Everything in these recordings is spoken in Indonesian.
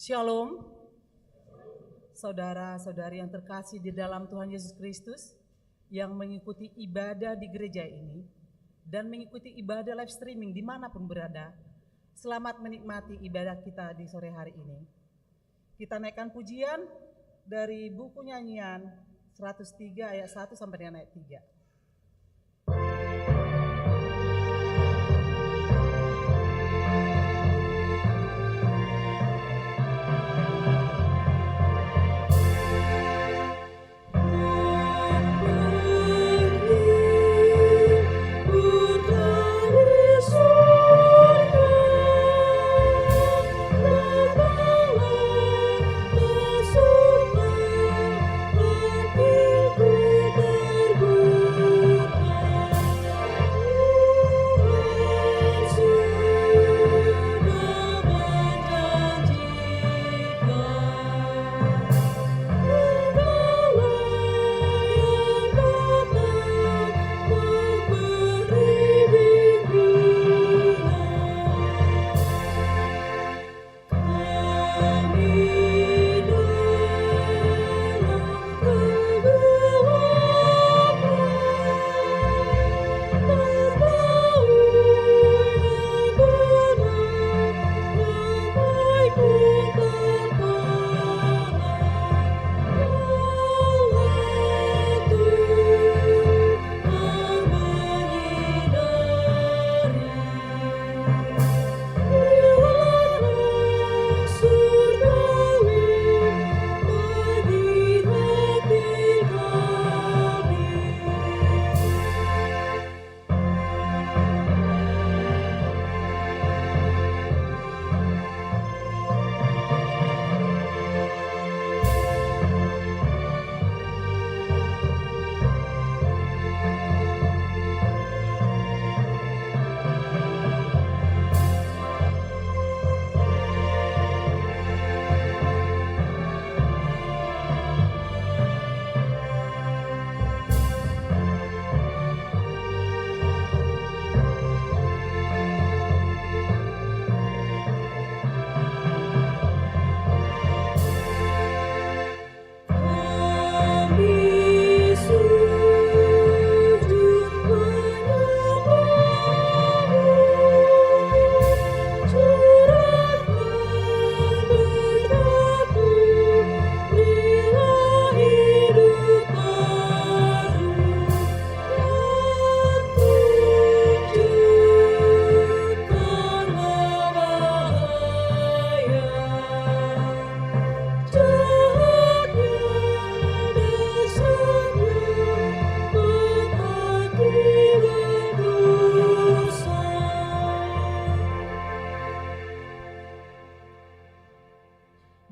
Shalom, saudara-saudari yang terkasih di dalam Tuhan Yesus Kristus yang mengikuti ibadah di gereja ini dan mengikuti ibadah live streaming dimanapun berada. Selamat menikmati ibadah kita di sore hari ini. Kita naikkan pujian dari buku nyanyian 103 ayat 1 sampai dengan ayat 3.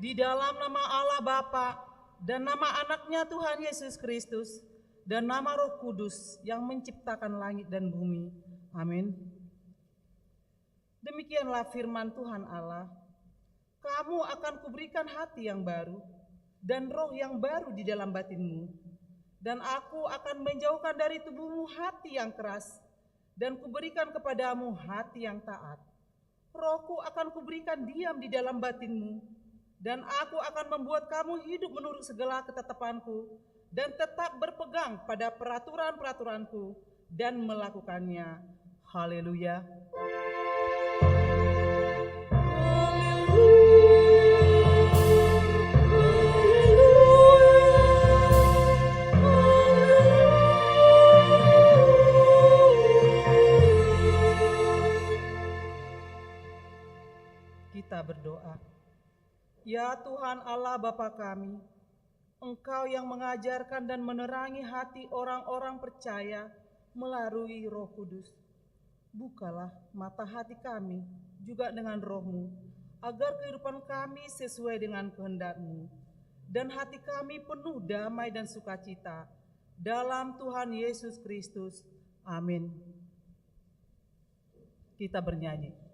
Di dalam nama Allah Bapa dan nama anaknya Tuhan Yesus Kristus dan nama Roh Kudus yang menciptakan langit dan bumi. Amin. Demikianlah firman Tuhan Allah. Kamu akan kuberikan hati yang baru dan roh yang baru di dalam batinmu. Dan aku akan menjauhkan dari tubuhmu hati yang keras dan kuberikan kepadamu hati yang taat. Rohku akan kuberikan diam di dalam batinmu. Dan aku akan membuat kamu hidup menurut segala ketetapanku dan tetap berpegang pada peraturan-peraturanku dan melakukannya. Haleluya. Kita berdoa. Ya Tuhan Allah Bapa kami, Engkau yang mengajarkan dan menerangi hati orang-orang percaya melalui Roh Kudus. Bukalah mata hati kami juga dengan Roh-Mu, agar kehidupan kami sesuai dengan kehendak-Mu, dan hati kami penuh damai dan sukacita dalam Tuhan Yesus Kristus. Amin. Kita bernyanyi.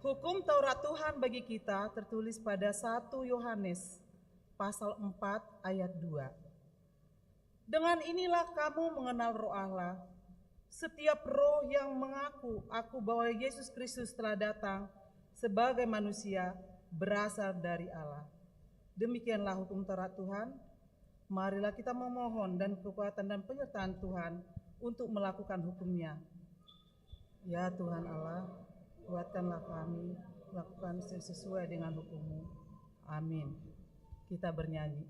Hukum Taurat Tuhan bagi kita tertulis pada 1 Yohanes pasal 4 ayat 2. Dengan inilah kamu mengenal roh Allah. Setiap roh yang mengaku bahwa Yesus Kristus telah datang sebagai manusia berasal dari Allah. Demikianlah hukum Taurat Tuhan. Marilah kita memohon dan kekuatan dan penyertaan Tuhan untuk melakukan hukumnya. Ya Tuhan Allah, kuatkanlah kami melakukan sesuai dengan hukum-Mu. Amin. Kita bernyanyi.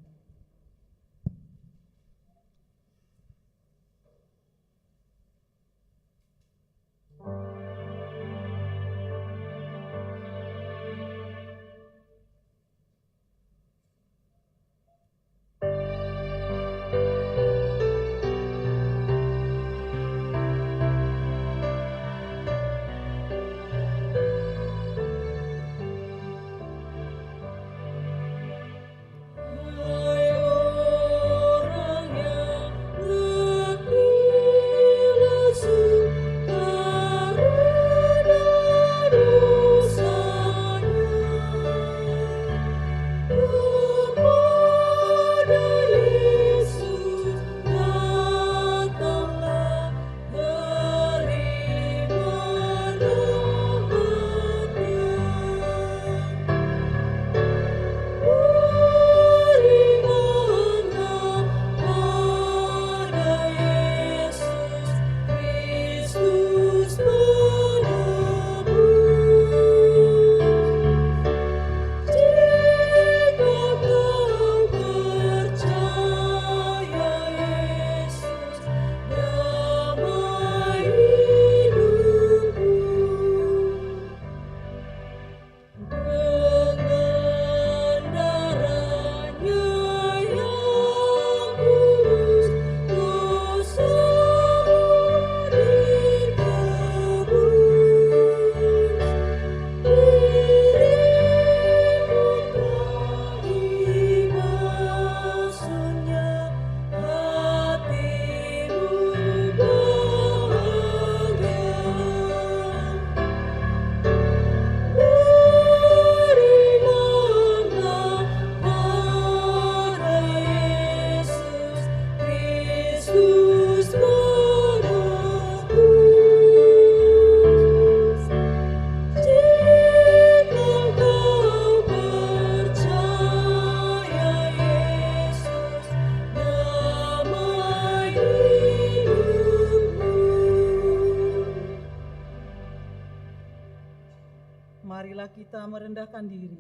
Marilah kita merendahkan diri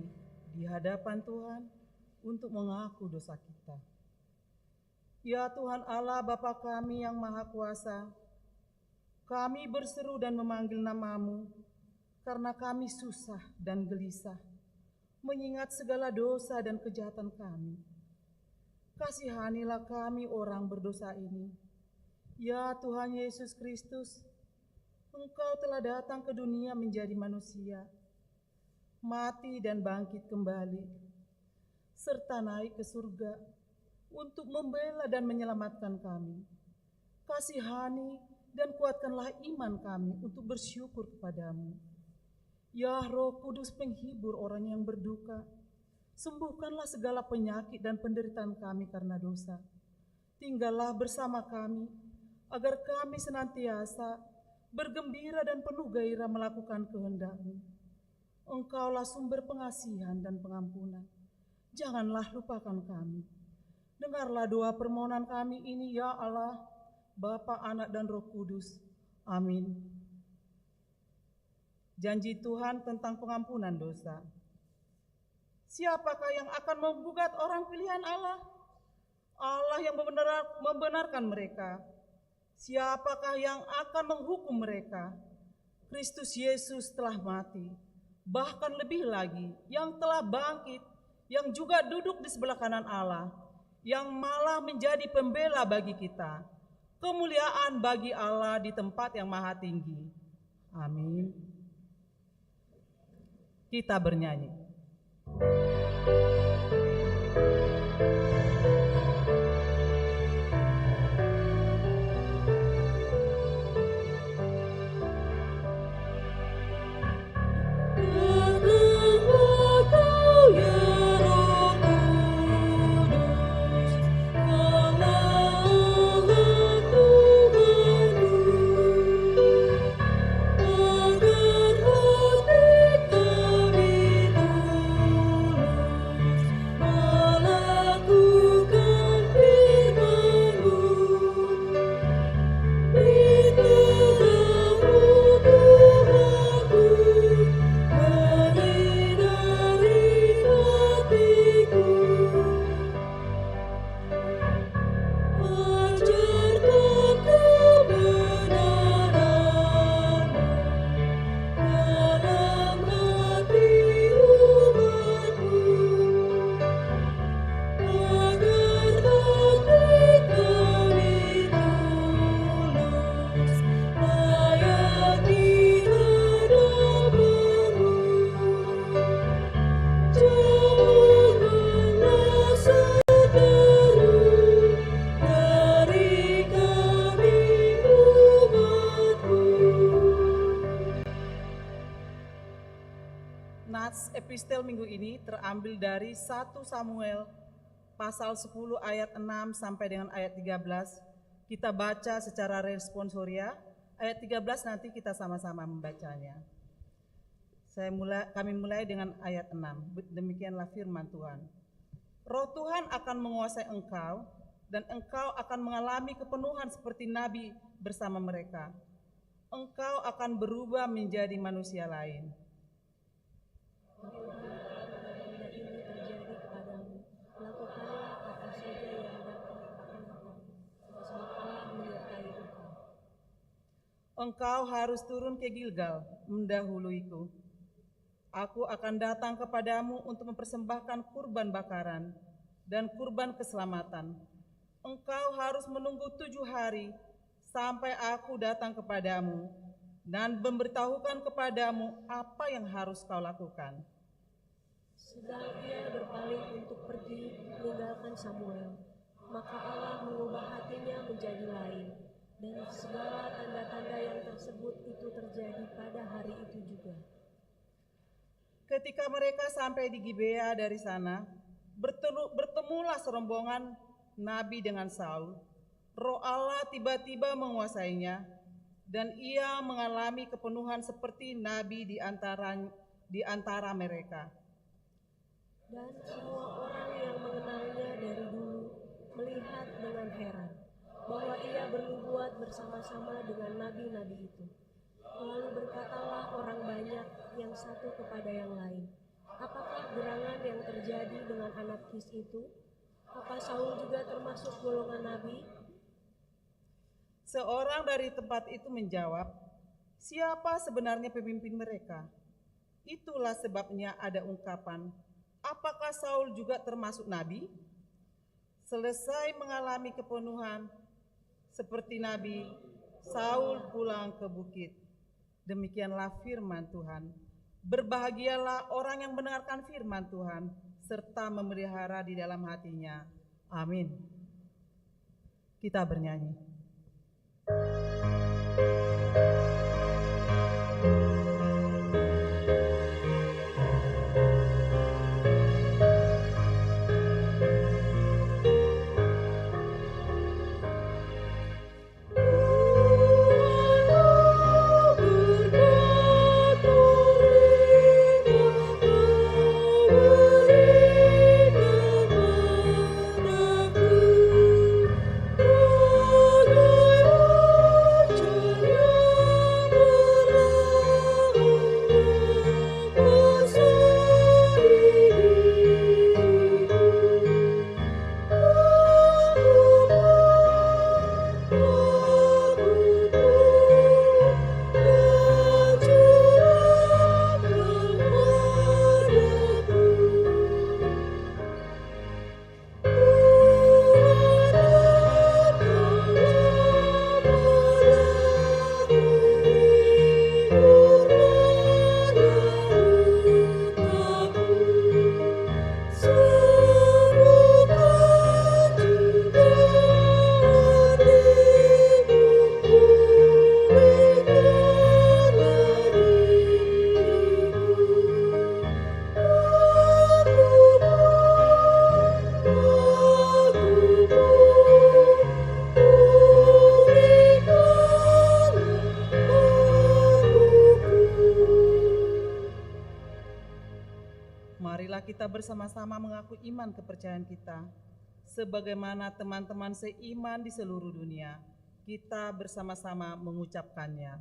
di hadapan Tuhan untuk mengaku dosa kita. Ya Tuhan Allah Bapa kami yang Maha Kuasa, kami berseru dan memanggil nama-Mu karena kami susah dan gelisah mengingat segala dosa dan kejahatan kami. Kasihanilah kami orang berdosa ini. Ya Tuhan Yesus Kristus, Engkau telah datang ke dunia menjadi manusia, mati dan bangkit kembali, serta naik ke surga untuk membela dan menyelamatkan kami. Kasihani dan kuatkanlah iman kami untuk bersyukur kepadamu. Ya Roh Kudus penghibur orang yang berduka, sembuhkanlah segala penyakit dan penderitaan kami karena dosa. Tinggallah bersama kami, agar kami senantiasa bergembira dan penuh gairah melakukan kehendak-Mu. Engkaulah sumber pengasihan dan pengampunan. Janganlah lupakan kami. Dengarlah doa permohonan kami ini, ya Allah, Bapa, Anak, dan Roh Kudus. Amin. Janji Tuhan tentang pengampunan dosa. Siapakah yang akan menggugat orang pilihan Allah? Allah yang membenarkan mereka. Siapakah yang akan menghukum mereka? Kristus Yesus telah mati. Bahkan lebih lagi, yang telah bangkit, yang juga duduk di sebelah kanan Allah, yang malah menjadi pembela bagi kita. Kemuliaan bagi Allah di tempat yang maha tinggi. Amin. Kita bernyanyi. Ku Nats epistel minggu ini terambil dari 1 Samuel pasal 10 ayat 6 sampai dengan ayat 13. Kita baca secara responsoria. Ayat 13 nanti kita sama-sama membacanya. Kami mulai dengan ayat 6. Demikianlah firman Tuhan. Roh Tuhan akan menguasai engkau, dan engkau akan mengalami kepenuhan seperti nabi bersama mereka. Engkau akan berubah menjadi manusia lain. Engkau harus turun ke Gilgal mendahuluiku. Aku akan datang kepadamu untuk mempersembahkan kurban bakaran dan kurban keselamatan. Engkau harus menunggu 7 hari sampai aku datang kepadamu dan memberitahukan kepadamu apa yang harus kau lakukan. Sedang ia berpaling untuk pergi meninggalkan Samuel, maka Allah mengubah hatinya menjadi lain, dan segala tanda-tanda yang tersebut itu terjadi pada hari itu juga. Ketika mereka sampai di Gibea dari sana, bertemulah serombongan nabi dengan Saul. Roh Allah tiba-tiba menguasainya, dan ia mengalami kepenuhan seperti nabi di antara mereka. Dan semua orang yang mengenalnya dari dulu melihat dengan heran bahwa ia bernubuat bersama-sama dengan nabi-nabi itu. Lalu berkatalah orang banyak yang satu kepada yang lain, apakah gerangan yang terjadi dengan anak Kis itu? Apa Saul juga termasuk golongan nabi? Seorang dari tempat itu menjawab, siapa sebenarnya pemimpin mereka? Itulah sebabnya ada ungkapan, apakah Saul juga termasuk nabi? Selesai mengalami kepenuhan seperti nabi, Saul pulang ke bukit. Demikianlah firman Tuhan. Berbahagialah orang yang mendengarkan firman Tuhan serta memelihara di dalam hatinya. Amin. Kita bernyanyi. Marilah kita bersama-sama mengaku iman kepercayaan kita. Sebagaimana teman-teman seiman di seluruh dunia, kita bersama-sama mengucapkannya.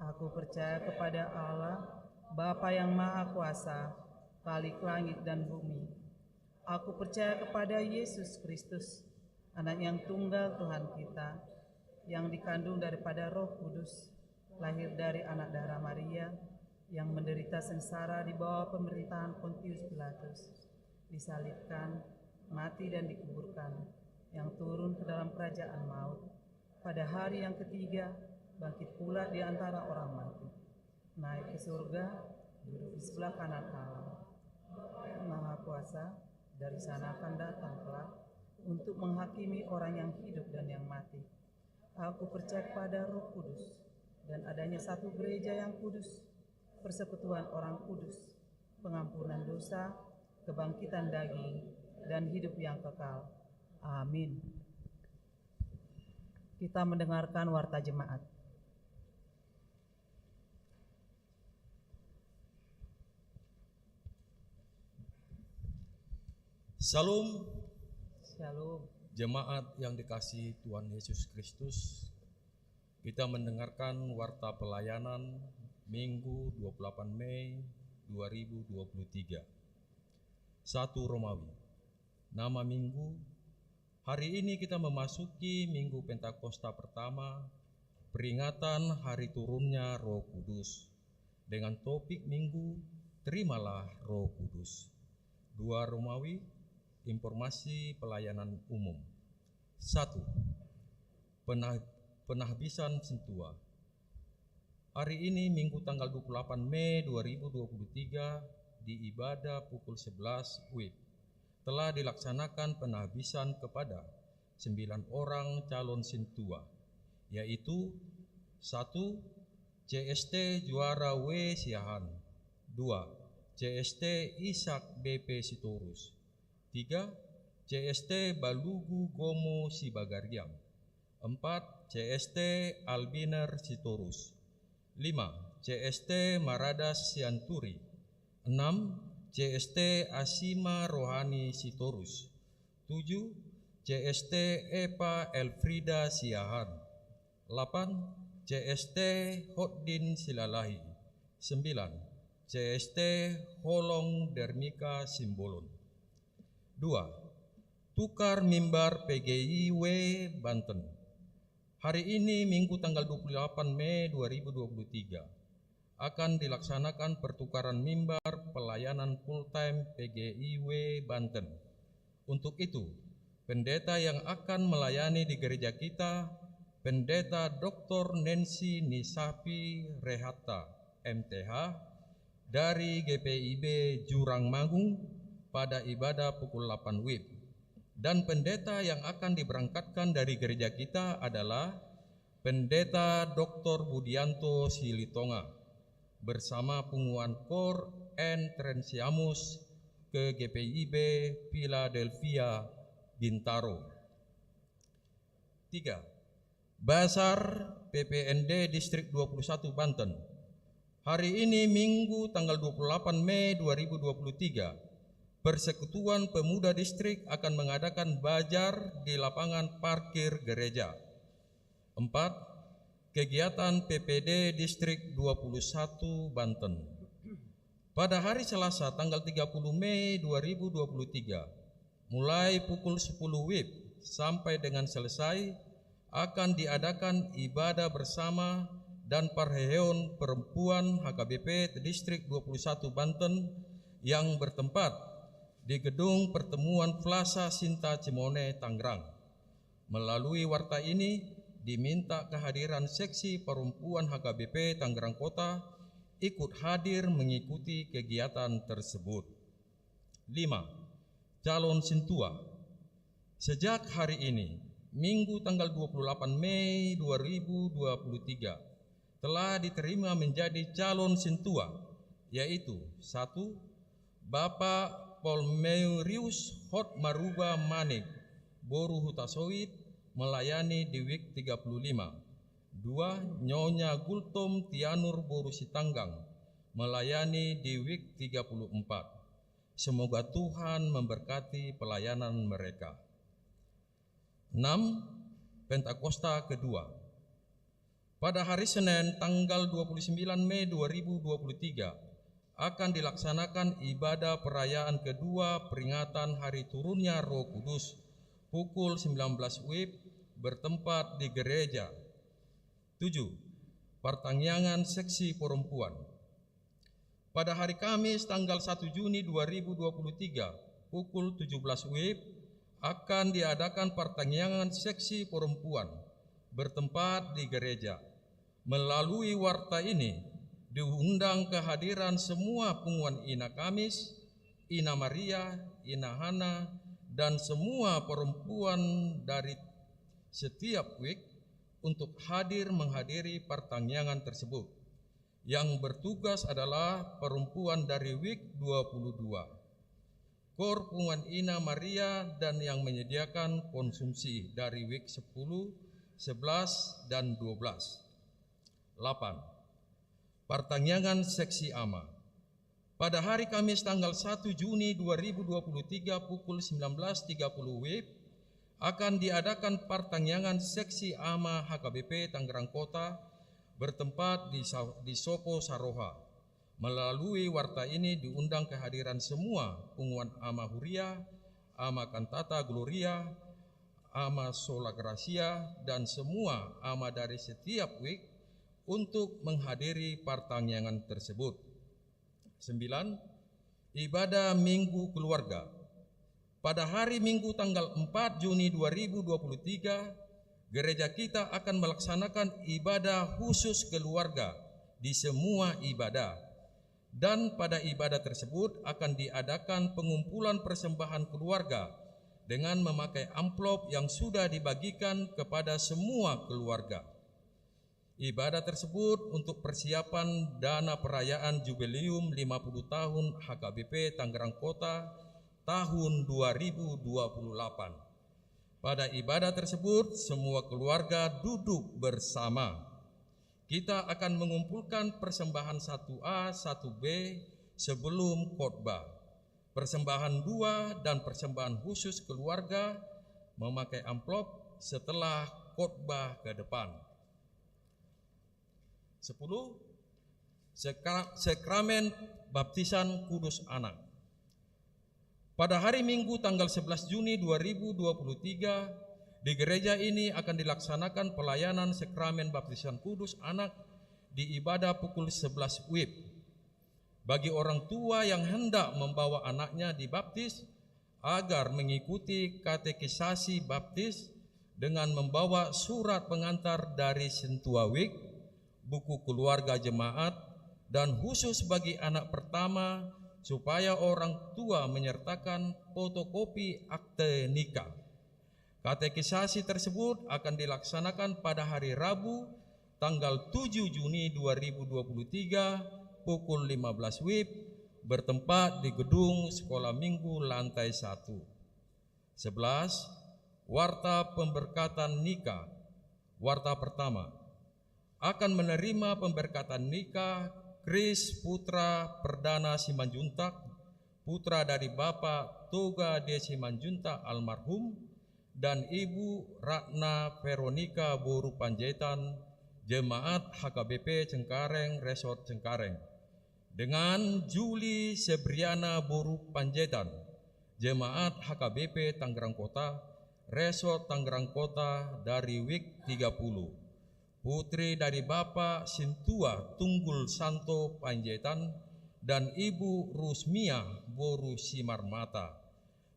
Aku percaya kepada Allah, Bapa yang Maha Kuasa, Khalik langit dan bumi. Aku percaya kepada Yesus Kristus, Anak yang tunggal Tuhan kita, yang dikandung daripada Roh Kudus, lahir dari anak darah Maria, yang menderita sengsara di bawah pemerintahan Pontius Pilatus, disalibkan, mati dan dikuburkan, yang turun ke dalam kerajaan maut. Pada hari yang ketiga, bangkit pula di antara orang mati, naik ke surga, duduk di sebelah kanan Allah Maha Kuasa. Dari sana akan datang kelak untuk menghakimi orang yang hidup dan yang mati. Aku percaya kepada Roh Kudus dan adanya satu gereja yang kudus, persekutuan orang kudus, pengampunan dosa, kebangkitan daging, dan hidup yang kekal. Amin. Kita mendengarkan warta jemaat. Salam. Shalom. Jemaat yang dikasihi Tuhan Yesus Kristus, kita mendengarkan warta pelayanan Minggu 28 Mei 2023. 1 Romawi. Nama minggu. Hari ini kita memasuki Minggu Pentakosta pertama, peringatan hari turunnya Roh Kudus, dengan topik minggu Terimalah Roh Kudus. 2 Romawi. Informasi pelayanan umum. 1. Penahbisan Sintua. Hari ini Minggu tanggal 28 Mei 2023 di ibadah pukul 11 WIB telah dilaksanakan penahbisan kepada 9 orang calon Sintua, yaitu 1. CST Juara W Siahan, 2. CST Ishak BP Sitorus, 3. CST Balugu Gomo Sibagariam, 4. CST Albiner Sitorus, 5. CST Maradas Sianturi, 6. CST Asima Rohani Sitorus, 7. CST Epa Elfrida Siahan, 8. CST Hoddin Silalahi, 9. CST Holong Dermika Simbolon. 2. Tukar mimbar PGIW Banten. Hari ini Minggu tanggal 28 Mei 2023 akan dilaksanakan pertukaran mimbar pelayanan full-time PGIW Banten. Untuk itu, pendeta yang akan melayani di gereja kita, Pendeta Dr. Nancy Nisapi Rehatta, MTH, dari GPIB Jurang Mangung pada ibadah pukul 8 WIB. Dan pendeta yang akan diberangkatkan dari gereja kita adalah Pendeta Dr. Budianto Silitonga bersama punguan Kor N. Trensiamus ke GPIB Philadelphia Bintaro. 3. Basar PPND Distrik 21 Banten. Hari ini Minggu tanggal 28 Mei 2023, Persekutuan Pemuda Distrik akan mengadakan bazar di lapangan parkir gereja. 4. Kegiatan PPD Distrik 21 Banten. Pada hari Selasa tanggal 30 Mei 2023, mulai pukul 10 WIB sampai dengan selesai, akan diadakan ibadah bersama dan parheon perempuan HKBP Distrik 21 Banten yang bertempat di Gedung Pertemuan Plaza Sinta Cimone, Tangerang. Melalui warta ini diminta kehadiran seksi perempuan HKBP Tangerang Kota ikut hadir mengikuti kegiatan tersebut. 5. Calon Sintua. Sejak hari ini, Minggu tanggal 28 Mei 2023, telah diterima menjadi calon Sintua, yaitu 1. Bapak Polmeurius Hot Maruba Manik, Boru Hutasowit, melayani di WIK 35. 2. Nyonya Gultom Tianur Boru Sitanggang, melayani di WIK 34. Semoga Tuhan memberkati pelayanan mereka. 6. Pentakosta kedua. Pada hari Senin tanggal 29 Mei 2023 akan dilaksanakan ibadah perayaan kedua peringatan hari turunnya Roh Kudus pukul 19 WIB bertempat di gereja. 7. Pertangyangan seksi perempuan. Pada hari Kamis tanggal 1 Juni 2023 pukul 17 WIB akan diadakan pertangyangan seksi perempuan bertempat di gereja. Melalui warta ini diundang kehadiran semua punguan Ina Kamis, Ina Maria, Ina Hana, dan semua perempuan dari setiap WIK untuk hadir menghadiri pertangyangan tersebut. Yang bertugas adalah perempuan dari WIK 22, Kor Pungan Ina Maria, dan yang menyediakan konsumsi dari WIK 10, 11, dan 12. 8. Pertanyaan Seksi AMA. Pada hari Kamis tanggal 1 Juni 2023 pukul 19.30 WIB akan diadakan pertanyaan Seksi AMA HKBP Tangerang Kota bertempat di Sopo Saroha. Melalui warta ini diundang kehadiran semua pengumuman AMA Huria, AMA Kantata Gloria, AMA Sola Gracia, dan semua AMA dari setiap WIK untuk menghadiri pertanyaan tersebut. 9. Ibadah Minggu Keluarga. Pada hari Minggu tanggal 4 Juni 2023, gereja kita akan melaksanakan ibadah khusus keluarga di semua ibadah. Dan pada ibadah tersebut akan diadakan pengumpulan persembahan keluarga dengan memakai amplop yang sudah dibagikan kepada semua keluarga. Ibadah tersebut untuk persiapan dana perayaan Jubileum 50 tahun HKBP Tangerang Kota tahun 2028. Pada ibadah tersebut, semua keluarga duduk bersama. Kita akan mengumpulkan persembahan 1A, 1B sebelum khotbah. Persembahan 2 dan persembahan khusus keluarga memakai amplop setelah khotbah ke depan. 10. Sakramen Baptisan Kudus Anak. Pada hari Minggu tanggal 11 Juni 2023 di gereja ini akan dilaksanakan pelayanan sakramen Baptisan Kudus Anak di ibadah pukul 11 WIB. Bagi orang tua yang hendak membawa anaknya dibaptis agar mengikuti katekisasi baptis dengan membawa surat pengantar dari Sentua WIK, buku keluarga jemaat, dan khusus bagi anak pertama supaya orang tua menyertakan fotokopi akte nikah. Katekisasi tersebut akan dilaksanakan pada hari Rabu tanggal 7 Juni 2023 pukul 15 WIB bertempat di gedung Sekolah Minggu lantai 1. 11. Warta pemberkatan nikah. Warta pertama. Akan menerima pemberkatan nikah Kris Putra Perdana Simanjuntak, putra dari Bapak Toga D. Simanjuntak almarhum, dan Ibu Ratna Veronika Boru Panjaitan, Jemaat HKBP Cengkareng Resort Cengkareng, dengan Juli Sebriana Boru Panjaitan, Jemaat HKBP Tangerang Kota, Resort Tangerang Kota dari WIK 30. Putri dari Bapak Sintua Tunggul Santo Panjaitan dan Ibu Rusmia Boru Simarmata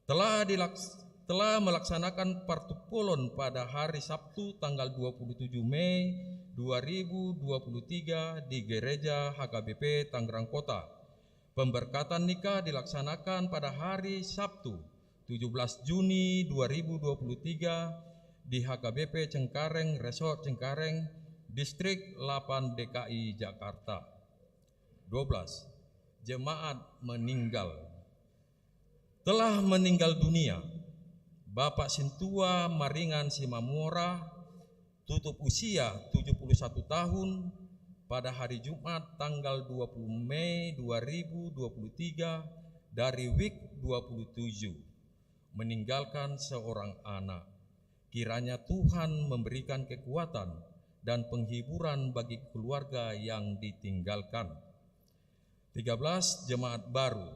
telah melaksanakan partupolon pada hari Sabtu tanggal 27 Mei 2023 di Gereja HKBP Tangerang Kota. Pemberkatan nikah dilaksanakan pada hari Sabtu 17 Juni 2023 di HKBP Cengkareng Resort Cengkareng, Distrik 8 DKI Jakarta. 12. Jemaat meninggal. Telah meninggal dunia Bapak Sintua Maringan Simamora, tutup usia 71 tahun pada hari Jumat tanggal 20 Mei 2023 dari WIK 27, meninggalkan seorang anak. Kiranya Tuhan memberikan kekuatan dan penghiburan bagi keluarga yang ditinggalkan. 13. Jemaat baru.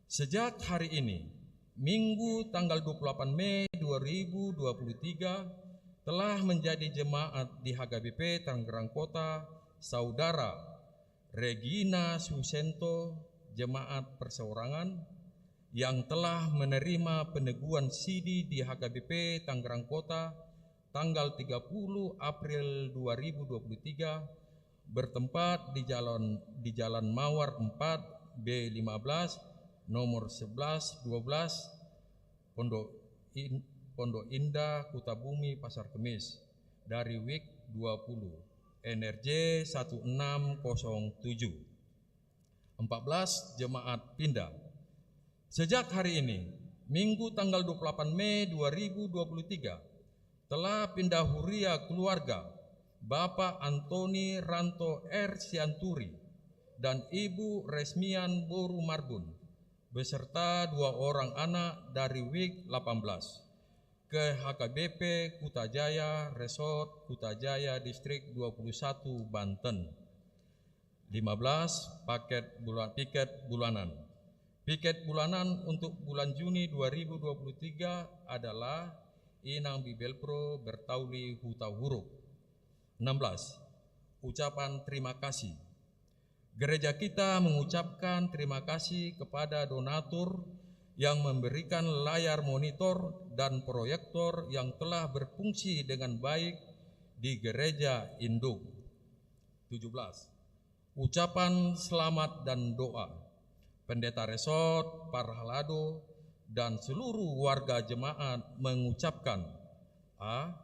Sejak hari ini, Minggu tanggal 28 Mei 2023, telah menjadi jemaat di HKBP Tangerang Kota Saudara Regina Susento, Jemaat Perseorangan, yang telah menerima peneguhan sidi di HKBP Tangerang Kota tanggal 30 April 2023 bertempat di Jalan Mawar 4 B15 nomor 11 12 Pondok Indah Kutabumi Pasar Kemis dari WIK 20 NRJ 1607. 14 jemaat pindah. Sejak hari ini, Minggu tanggal 28 Mei 2023, telah pindah huria keluarga Bapak Antoni Ranto R. Sianturi dan Ibu Resmian Boru Marbun beserta 2 orang anak dari WIG 18 ke HKBP Kutajaya Resort Kutajaya Distrik 21 Banten. 15 tiket bulanan. Piket bulanan untuk bulan Juni 2023 adalah Inang Bibelpro Bertauli Huta Huruf. 16. Ucapan terima kasih. Gereja kita mengucapkan terima kasih kepada donatur yang memberikan layar monitor dan proyektor yang telah berfungsi dengan baik di gereja induk. 17. Ucapan selamat dan doa. Pendeta Resort Parhalado dan seluruh warga jemaat mengucapkan A.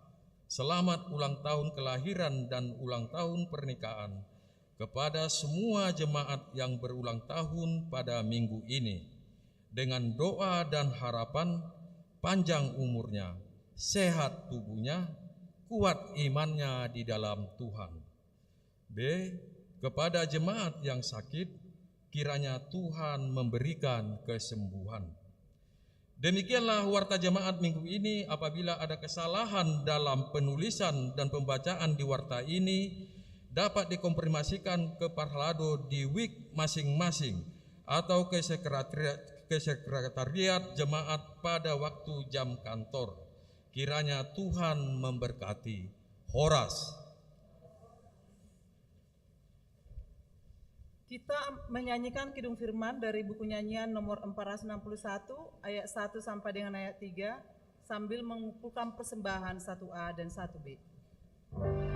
Selamat ulang tahun kelahiran dan ulang tahun pernikahan kepada semua jemaat yang berulang tahun pada minggu ini, dengan doa dan harapan panjang umurnya, sehat tubuhnya, kuat imannya di dalam Tuhan. B. Kepada jemaat yang sakit, kiranya Tuhan memberikan kesembuhan. Demikianlah warta jemaat minggu ini. Apabila ada kesalahan dalam penulisan dan pembacaan di warta ini, dapat dikonfirmasikan ke Parhalado di WIG masing-masing atau ke sekretariat jemaat pada waktu jam kantor. Kiranya Tuhan memberkati. Horas. Kita menyanyikan Kidung Firman dari buku nyanyian nomor 461 ayat 1 sampai dengan ayat 3 sambil mengumpulkan persembahan 1A dan 1B. Oh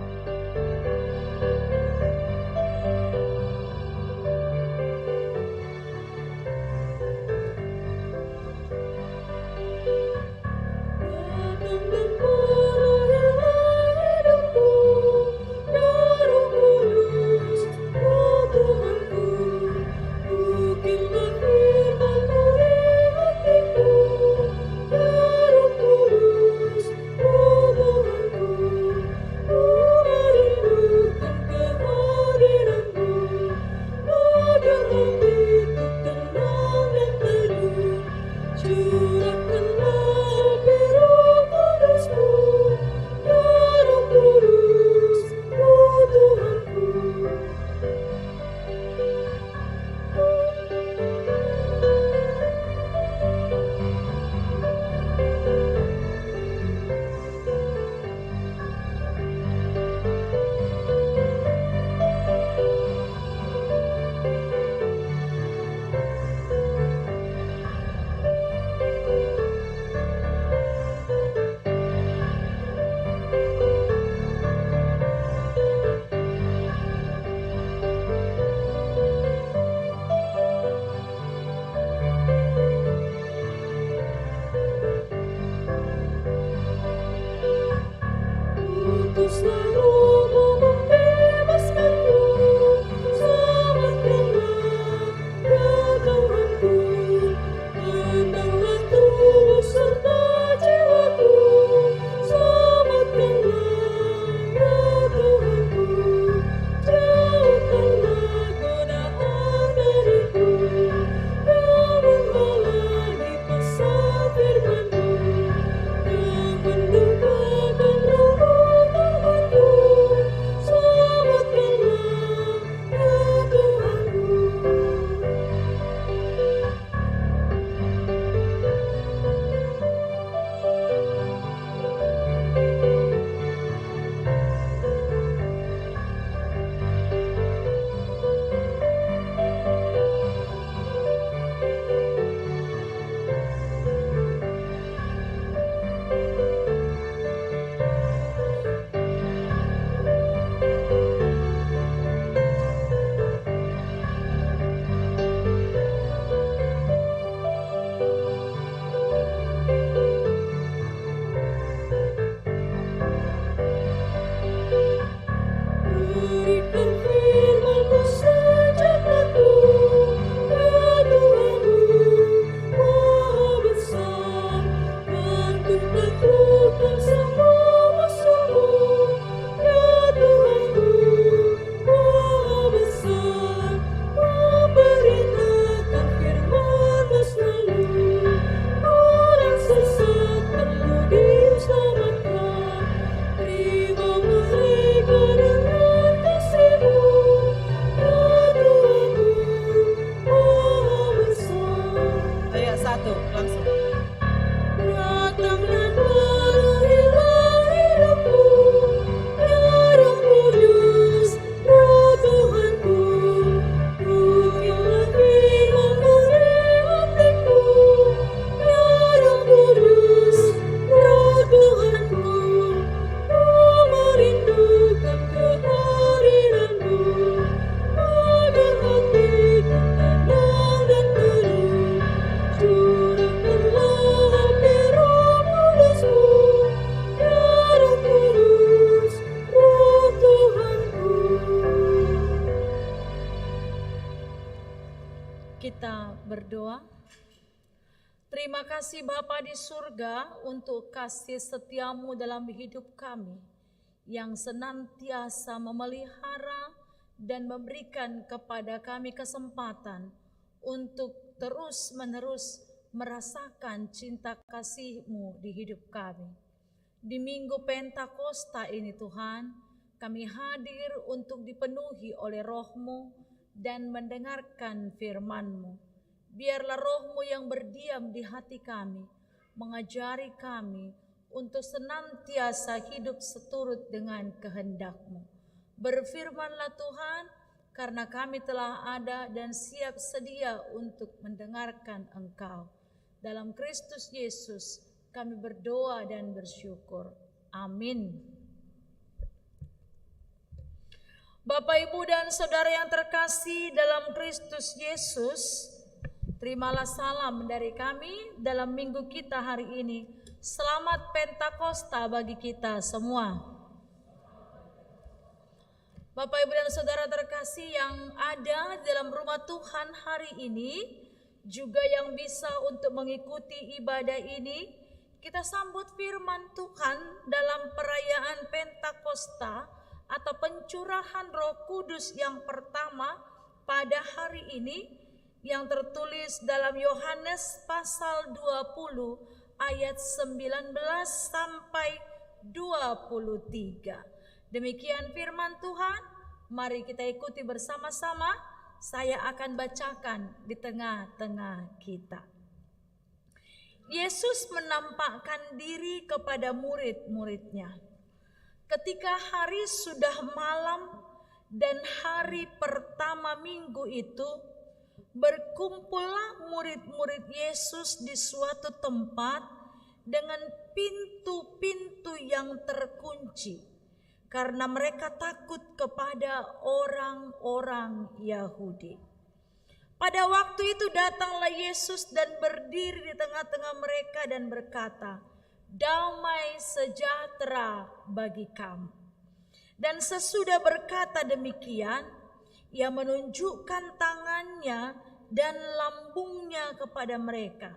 Kita berdoa. Terima kasih Bapa di surga untuk kasih setiamu dalam hidup kami yang senantiasa memelihara dan memberikan kepada kami kesempatan untuk terus-menerus merasakan cinta kasih-Mu di hidup kami. Di Minggu Pentakosta ini Tuhan, kami hadir untuk dipenuhi oleh Roh-Mu dan mendengarkan firman-Mu. Biarlah Roh-Mu yang berdiam di hati kami, mengajari kami untuk senantiasa hidup seturut dengan kehendak-Mu. Berfirmanlah Tuhan, karena kami telah ada dan siap sedia untuk mendengarkan Engkau. Dalam Kristus Yesus kami berdoa dan bersyukur. Amin. Bapak, Ibu, dan Saudara yang terkasih dalam Kristus Yesus, terimalah salam dari kami dalam minggu kita hari ini. Selamat Pentakosta bagi kita semua. Bapak, Ibu, dan Saudara terkasih yang ada di dalam rumah Tuhan hari ini, juga yang bisa untuk mengikuti ibadah ini, kita sambut firman Tuhan dalam perayaan Pentakosta atau pencurahan Roh Kudus yang pertama pada hari ini, yang tertulis dalam Yohanes pasal 20 ayat 19 sampai 23. Demikian firman Tuhan, mari kita ikuti bersama-sama. Saya akan bacakan di tengah-tengah kita. Yesus menampakkan diri kepada murid-muridnya. Ketika hari sudah malam dan hari pertama minggu itu, berkumpullah murid-murid Yesus di suatu tempat dengan pintu-pintu yang terkunci, karena mereka takut kepada orang-orang Yahudi. Pada waktu itu datanglah Yesus dan berdiri di tengah-tengah mereka dan berkata, "Damai sejahtera bagi kamu." Dan sesudah berkata demikian, Ia menunjukkan tangannya dan lambungnya kepada mereka.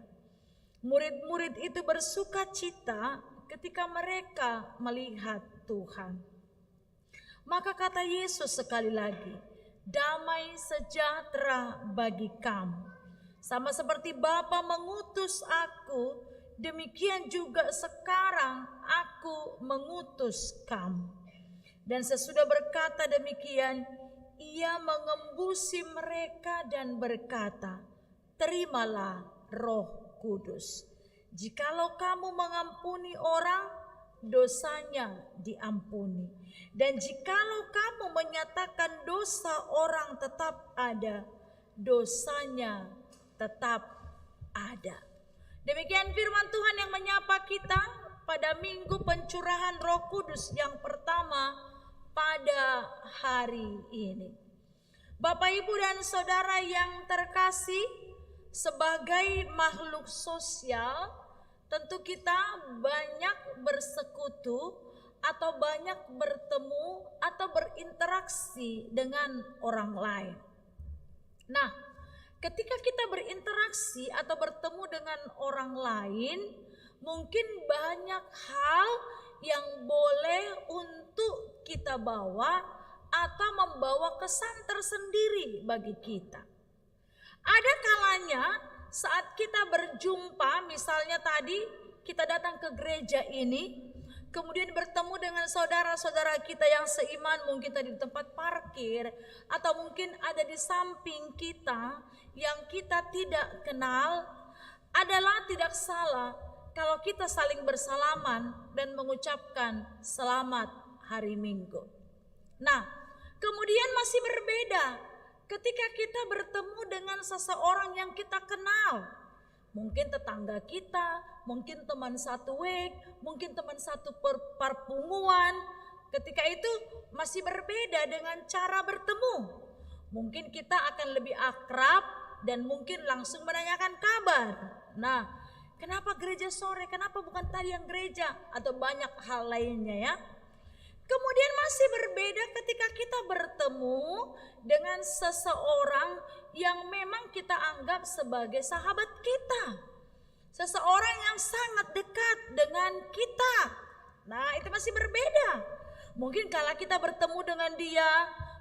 Murid-murid itu bersuka cita ketika mereka melihat Tuhan. Maka kata Yesus sekali lagi, "Damai sejahtera bagi kamu. Sama seperti Bapa mengutus aku, demikian juga sekarang aku mengutus kamu." Dan sesudah berkata demikian, Ia mengembusi mereka dan berkata, "Terimalah Roh Kudus. Jikalau kamu mengampuni orang, dosanya diampuni. Dan jikalau kamu menyatakan dosa orang tetap ada, dosanya tetap ada." Demikian firman Tuhan yang menyapa kita pada minggu pencurahan Roh Kudus yang pertama pada hari ini. Bapak, Ibu, dan Saudara yang terkasih, sebagai makhluk sosial, tentu kita banyak bersekutu atau banyak bertemu atau berinteraksi dengan orang lain. Nah, ketika kita berinteraksi atau bertemu dengan orang lain, mungkin banyak hal yang boleh untuk kita bawa atau membawa kesan tersendiri bagi kita. Ada kalanya saat kita berjumpa, misalnya tadi kita datang ke gereja ini, kemudian bertemu dengan saudara-saudara kita yang seiman, mungkin tadi di tempat parkir, atau mungkin ada di samping kita yang kita tidak kenal, adalah tidak salah kalau kita saling bersalaman dan mengucapkan selamat hari Minggu. Nah, kemudian masih berbeda ketika kita bertemu dengan seseorang yang kita kenal. Mungkin tetangga kita, mungkin teman satu wek, mungkin teman satu perpunguan. Ketika itu masih berbeda dengan cara bertemu. Mungkin kita akan lebih akrab dan mungkin langsung menanyakan kabar. Nah, kenapa gereja sore? Kenapa bukan tadi yang gereja? Atau banyak hal lainnya ya. Kemudian masih berbeda ketika kita bertemu dengan seseorang yang memang kita anggap sebagai sahabat kita. Seseorang yang sangat dekat dengan kita. Nah, itu masih berbeda. Mungkin kalau kita bertemu dengan dia,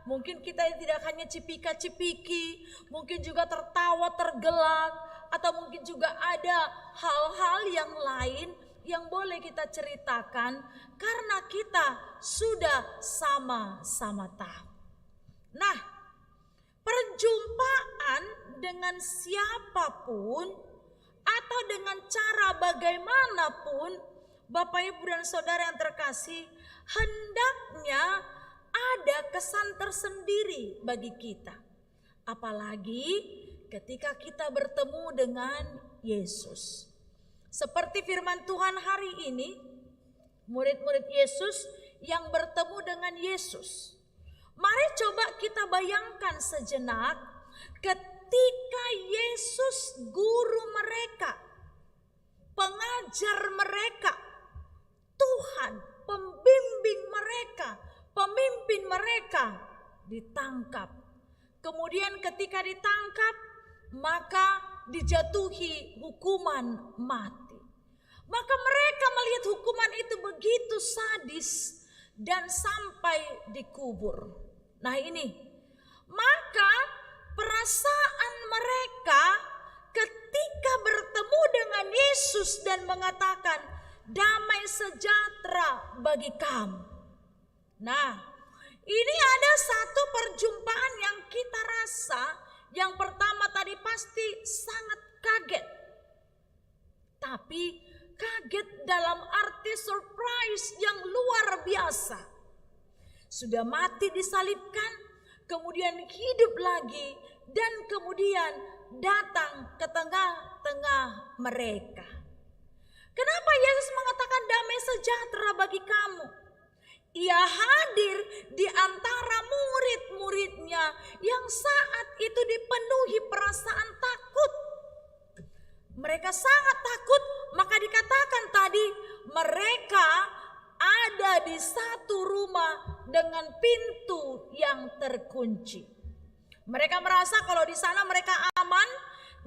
mungkin kita tidak hanya cipika-cipiki, mungkin juga tertawa tergelak, atau mungkin juga ada hal-hal yang lain yang boleh kita ceritakan karena kita sudah sama-sama tahu. Nah, perjumpaan dengan siapapun atau dengan cara bagaimanapun, Bapak Ibu dan Saudara yang terkasih, hendaknya ada kesan tersendiri bagi kita. Apalagi ketika kita bertemu dengan Yesus. Seperti firman Tuhan hari ini, murid-murid Yesus yang bertemu dengan Yesus. Mari coba kita bayangkan sejenak ketika Yesus guru mereka, pengajar mereka, Tuhan, pembimbing mereka, pemimpin mereka ditangkap. Kemudian ketika ditangkap, maka dijatuhi hukuman mati. Maka mereka melihat hukuman itu begitu sadis dan sampai dikubur. Nah ini, maka perasaan mereka ketika bertemu dengan Yesus dan mengatakan damai sejahtera bagi kamu. Nah, ini ada satu perjumpaan yang kita rasa. Yang pertama tadi pasti sangat kaget. Tapi kaget dalam arti surprise yang luar biasa. Sudah mati disalibkan, kemudian hidup lagi, dan kemudian datang ke tengah-tengah mereka. Kenapa Yesus mengatakan damai sejahtera bagi kamu? Ia hadir di antara murid-muridnya yang saat itu dipenuhi perasaan takut. Mereka sangat takut, maka dikatakan tadi mereka ada di satu rumah dengan pintu yang terkunci. Mereka merasa kalau di sana mereka aman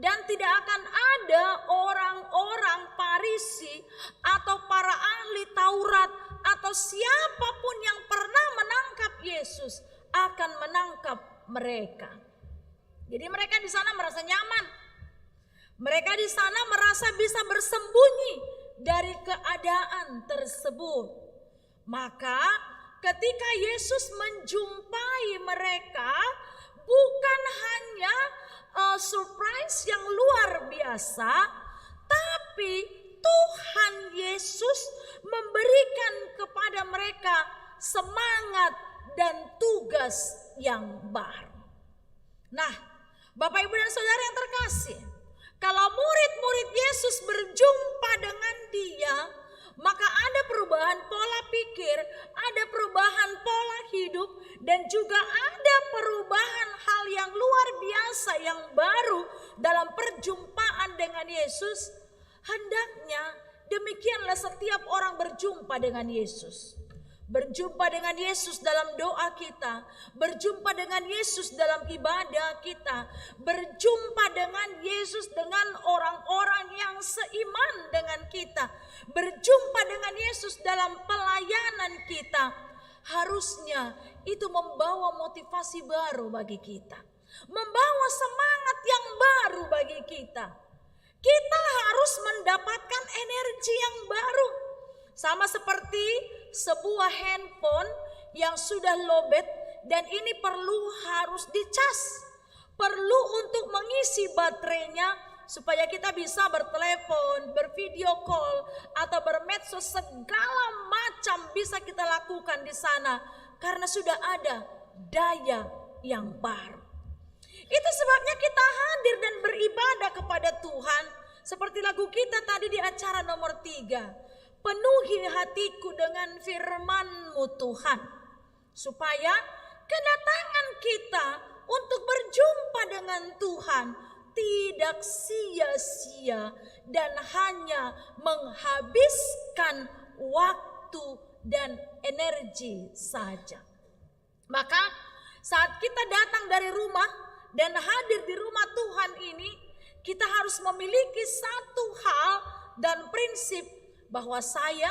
dan tidak akan ada orang-orang Farisi atau para ahli Taurat atau siapapun yang pernah menangkap Yesus akan menangkap mereka. Jadi mereka di sana merasa nyaman. Mereka di sana merasa bisa bersembunyi dari keadaan tersebut. Maka ketika Yesus menjumpai mereka, bukan hanya surprise yang luar biasa, tapi Tuhan Yesus memberikan kepada mereka semangat dan tugas yang baru. Nah, Bapak Ibu dan Saudara yang terkasih, kalau murid-murid Yesus berjumpa dengan Dia, maka ada perubahan pola pikir, ada perubahan pola hidup, dan juga ada perubahan hal yang luar biasa yang baru dalam perjumpaan dengan Yesus. Hendaknya demikianlah setiap orang berjumpa dengan Yesus. Berjumpa dengan Yesus dalam doa kita, berjumpa dengan Yesus dalam ibadah kita, berjumpa dengan Yesus dengan orang-orang yang seiman dengan kita, berjumpa dengan Yesus dalam pelayanan kita. Harusnya itu membawa motivasi baru bagi kita, membawa semangat yang baru bagi kita. Kita harus mendapatkan energi yang baru. Sama seperti sebuah handphone yang sudah lowbat dan ini harus dicas. Perlu untuk mengisi baterainya supaya kita bisa bertelepon, bervideo call, atau bermedsos, segala macam bisa kita lakukan di sana karena sudah ada daya yang baru. Itu sebabnya kita hadir dan beribadah kepada Tuhan. Seperti lagu kita tadi di acara nomor 3. Penuhi hatiku dengan firman-Mu Tuhan. Supaya kedatangan kita untuk berjumpa dengan Tuhan tidak sia-sia dan hanya menghabiskan waktu dan energi saja. Maka saat kita datang dari rumah, dan hadir di rumah Tuhan ini, kita harus memiliki satu hal dan prinsip bahwa saya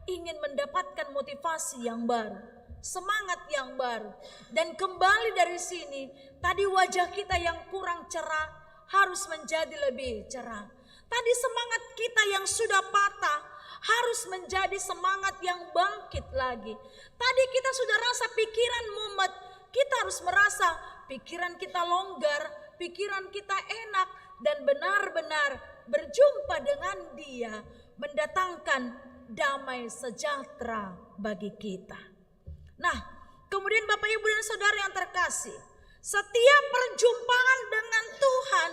ingin mendapatkan motivasi yang baru, semangat yang baru. Dan kembali dari sini, tadi wajah kita yang kurang cerah harus menjadi lebih cerah. Tadi semangat kita yang sudah patah harus menjadi semangat yang bangkit lagi. Tadi kita sudah rasa pikiran mumet, kita harus merasa pikiran kita longgar, pikiran kita enak, dan benar-benar berjumpa dengan Dia mendatangkan damai sejahtera bagi kita. Nah, kemudian Bapak Ibu dan Saudara yang terkasih, setiap perjumpaan dengan Tuhan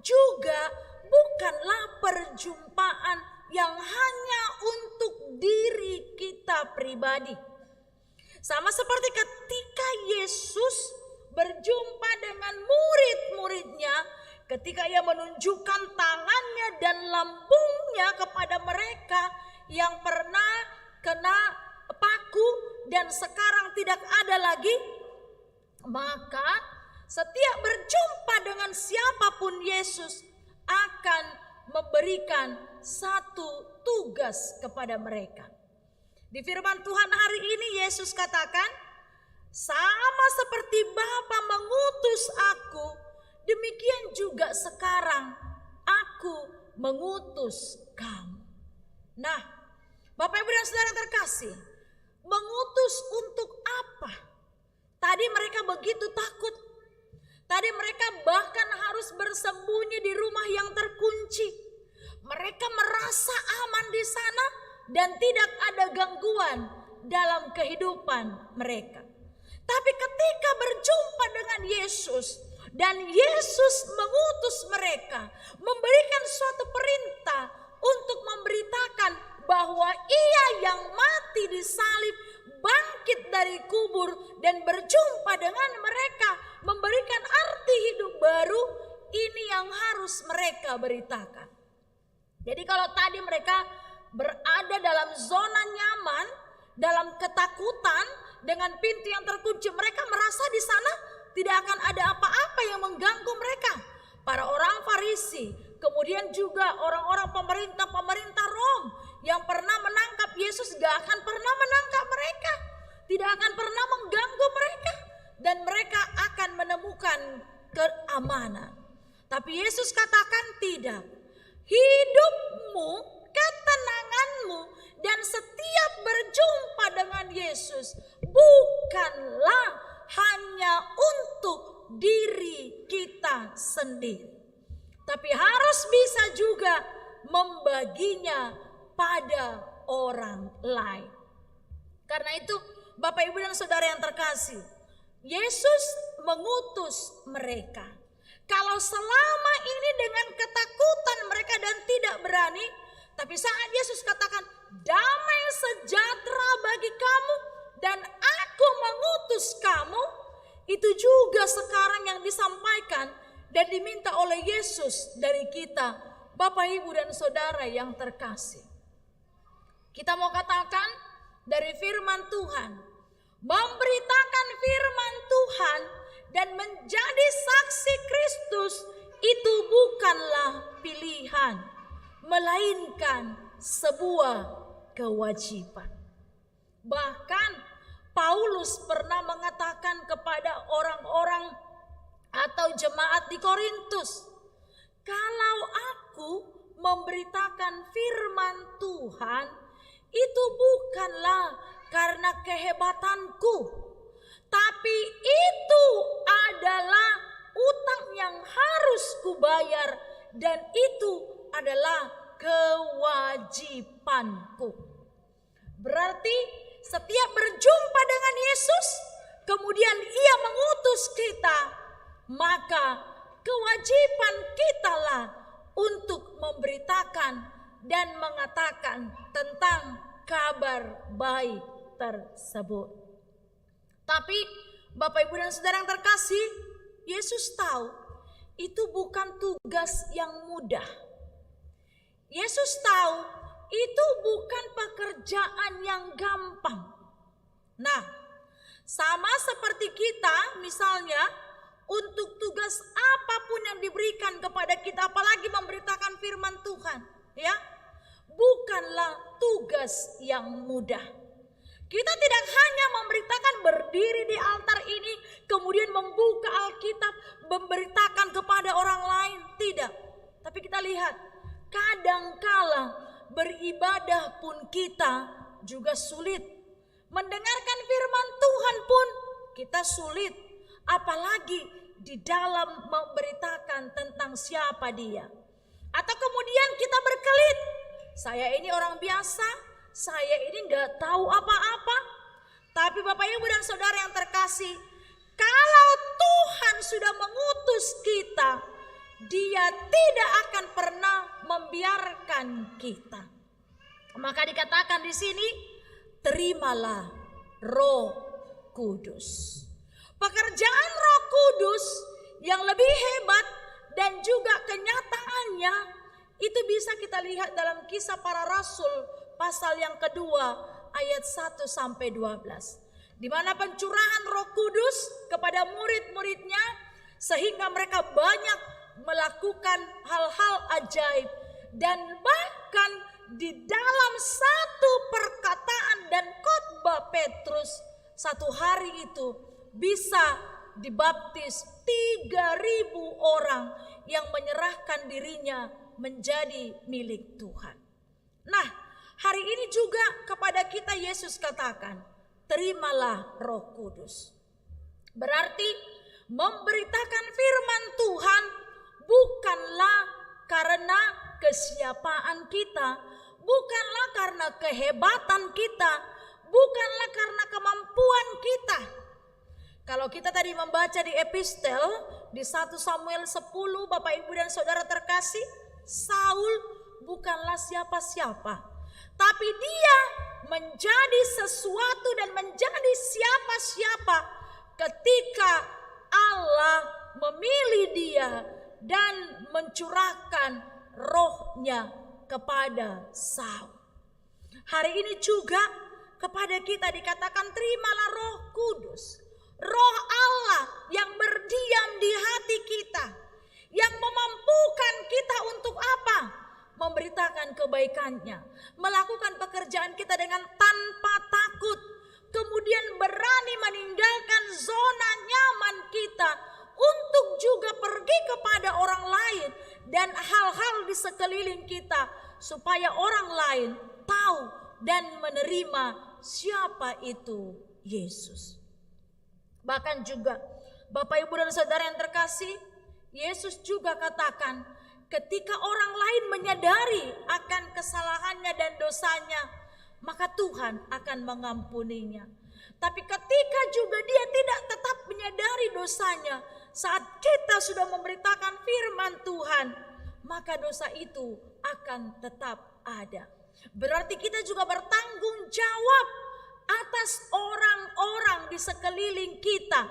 juga bukanlah perjumpaan yang hanya untuk diri kita pribadi. Sama seperti ketika Yesus berjumpa dengan murid-muridnya, ketika Ia menunjukkan tangannya dan lambungnya kepada mereka yang pernah kena paku dan sekarang tidak ada lagi, maka setiap berjumpa dengan siapapun Yesus akan memberikan satu tugas kepada mereka. Di firman Tuhan hari ini Yesus katakan, sama seperti Bapa mengutus aku, demikian juga sekarang aku mengutus kamu. Nah, Bapak Ibu dan Saudara terkasih, mengutus untuk apa? Tadi mereka begitu takut. Tadi mereka bahkan harus bersembunyi di rumah yang terkunci. Mereka merasa aman di sana dan tidak ada gangguan dalam kehidupan mereka. Tapi ketika berjumpa dengan Yesus dan Yesus mengutus mereka, memberikan suatu perintah untuk memberitakan bahwa Ia yang mati disalib, bangkit dari kubur dan berjumpa dengan mereka, memberikan arti hidup baru, ini yang harus mereka beritakan. Jadi kalau tadi mereka berada dalam zona nyaman, dalam ketakutan, dengan pintu yang terkunci, mereka merasa di sana tidak akan ada apa-apa yang mengganggu mereka. Para orang Farisi, kemudian juga orang-orang pemerintah Rom yang pernah menangkap Yesus gak akan pernah menangkap mereka, tidak akan pernah mengganggu mereka, dan mereka akan menemukan keamanan. Tapi Yesus katakan tidak. Hidupmu, ketenanganmu, dan setiap berjumpa dengan Yesus bukanlah hanya untuk diri kita sendiri, tapi harus bisa juga membaginya pada orang lain. Karena itu Bapak Ibu dan Saudara yang terkasih, Yesus mengutus mereka. Kalau selama ini dengan ketakutan mereka dan tidak berani, tapi saat Yesus katakan damai sejahtera bagi kamu dan aku mengutus kamu, itu juga sekarang yang disampaikan dan diminta oleh Yesus dari kita, Bapak Ibu dan Saudara yang terkasih. Kita mau katakan dari firman Tuhan, memberitakan firman Tuhan dan menjadi saksi Kristus itu bukanlah pilihan, melainkan sebuah kewajiban. Bahkan Paulus pernah mengatakan kepada orang-orang atau jemaat di Korintus, kalau aku memberitakan firman Tuhan, itu bukanlah karena kehebatanku, tapi itu adalah utang yang harus kubayar dan itu adalah kewajibanku. Berarti setiap berjumpa dengan Yesus, kemudian Ia mengutus kita, maka kewajiban kitalah untuk memberitakan dan mengatakan tentang kabar baik tersebut. Tapi Bapak Ibu dan Saudara yang terkasih, Yesus tahu itu bukan tugas yang mudah. Yesus tahu itu bukan pekerjaan yang gampang. Nah, sama seperti kita misalnya untuk tugas apapun yang diberikan kepada kita, apalagi memberitakan firman Tuhan, ya, bukanlah tugas yang mudah. Kita tidak hanya memberitakan berdiri di altar ini, kemudian membuka Alkitab, memberitakan kepada orang lain, tidak. Tapi kita lihat, kadangkala beribadah pun kita juga sulit. Mendengarkan firman Tuhan pun kita sulit. Apalagi di dalam memberitakan tentang siapa Dia. Atau kemudian kita berkelit, saya ini orang biasa, saya ini gak tahu apa-apa. Tapi Bapak Ibu dan Saudara yang terkasih, kalau Tuhan sudah mengutus kita, Dia tidak akan pernah membiarkan kita. Maka dikatakan di sini, terimalah Roh Kudus. Pekerjaan Roh Kudus yang lebih hebat dan juga kenyataannya itu bisa kita lihat dalam Kisah Para Rasul pasal yang kedua ayat 1 sampai 12. Di mana pencurahan Roh Kudus kepada murid-muridnya sehingga mereka banyak melakukan hal-hal ajaib, dan bahkan di dalam satu perkataan dan khotbah Petrus, satu hari itu bisa dibaptis 3.000 orang yang menyerahkan dirinya menjadi milik Tuhan. Nah, hari ini juga kepada kita Yesus katakan, terimalah Roh Kudus. Berarti memberitakan firman Tuhan bukanlah karena kesiapaan kita, bukanlah karena kehebatan kita, bukanlah karena kemampuan kita. Kalau kita tadi membaca di epistel di 1 Samuel 10, Bapak Ibu dan Saudara terkasih, Saul bukanlah siapa-siapa, tapi dia menjadi sesuatu dan menjadi siapa-siapa ketika Allah memilih dia dan mencurahkan rohnya kepada Saul. Hari ini juga kepada kita dikatakan terimalah Roh Kudus. Roh Allah yang berdiam di hati kita, yang memampukan kita untuk apa? Memberitakan kebaikannya, melakukan pekerjaan kita dengan tanpa takut, kemudian berani meninggalkan zona nyaman kita untuk juga pergi kepada orang lain dan hal-hal di sekeliling kita, supaya orang lain tahu dan menerima siapa itu Yesus. Bahkan juga Bapak Ibu dan Saudara yang terkasih, Yesus juga katakan, ketika orang lain menyadari akan kesalahannya dan dosanya, maka Tuhan akan mengampuninya. Tapi ketika juga dia tidak tetap menyadari dosanya, saat kita sudah memberitakan firman Tuhan, maka dosa itu akan tetap ada. Berarti kita juga bertanggung jawab atas orang-orang di sekeliling kita,